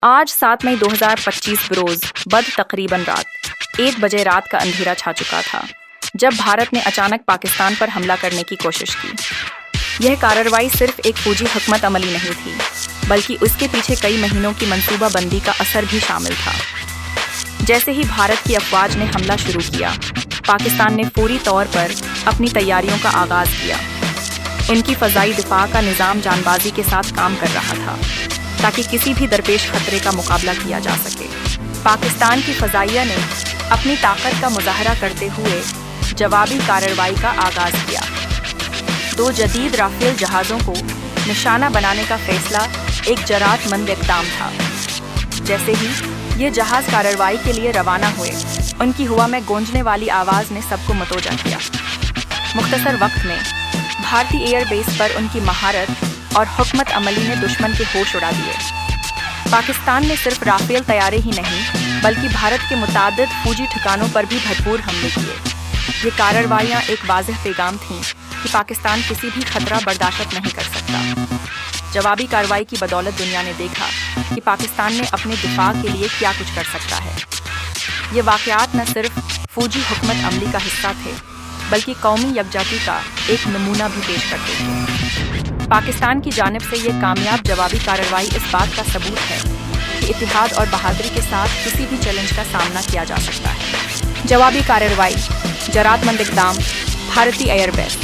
آج 7 مئی 2025 بروز بد تقریباً رات 1 بجے رات کا اندھیرا چھا چکا تھا جب بھارت نے اچانک پاکستان پر حملہ کرنے کی کوشش کی۔ یہ کارروائی صرف ایک فوجی حکمت عملی نہیں تھی بلکہ اس کے پیچھے کئی مہینوں کی منصوبہ بندی کا اثر بھی شامل تھا۔ جیسے ہی بھارت کی افواج نے حملہ شروع کیا، پاکستان نے فوری طور پر اپنی تیاریوں کا آغاز کیا۔ ان کی فضائی دفاع کا نظام جان بازی کے ساتھ کام کر رہا تھا تاکہ کسی بھی درپیش خطرے کا مقابلہ کیا جا سکے۔ پاکستان کی فضائیہ نے اپنی طاقت کا مظاہرہ کرتے ہوئے جوابی کارروائی کا آغاز کیا۔ 2 جدید رافیل جہازوں کو نشانہ بنانے کا فیصلہ ایک جرأت مند اقدام تھا۔ جیسے ہی یہ جہاز کارروائی کے لیے روانہ ہوئے، ان کی ہوا میں گونجنے والی آواز نے سب کو متوجہ کیا۔ مختصر وقت میں بھارتی ایئر بیس پر ان کی مہارت اور حکمت عملی نے دشمن کے ہوش اڑا دیے۔ پاکستان نے صرف رافیل طیارے ہی نہیں بلکہ بھارت کے متعدد فوجی ٹھکانوں پر بھی بھرپور حملے کیے۔ یہ کارروائیاں ایک واضح پیغام تھیں کہ پاکستان کسی بھی خطرہ برداشت نہیں کر سکتا۔ جوابی کارروائی کی بدولت دنیا نے دیکھا کہ پاکستان نے اپنے دفاع کے لیے کیا کچھ کر سکتا ہے۔ یہ واقعات نہ صرف فوجی حکمت عملی کا حصہ تھے بلکہ قومی یکجہتی کا ایک نمونہ بھی پیش کرتے تھے۔ پاکستان کی جانب سے یہ کامیاب جوابی کارروائی اس بات کا ثبوت ہے کہ اتحاد اور بہادری کے ساتھ کسی بھی چیلنج کا سامنا کیا جا سکتا ہے۔ جوابی کارروائی، جرأت مند اقدام، بھارتی ایئر بیس،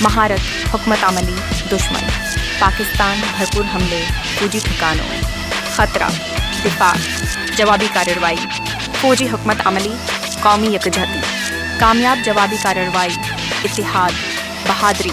مہارت، حکمت عملی، دشمن، پاکستان، بھرپور حملے، فوجی ٹھکانوں، خطرہ، دفاع، جوابی کارروائی، فوجی حکمت عملی، قومی یکجہتی، کامیاب جوابی کارروائی، اتحاد، بہادری،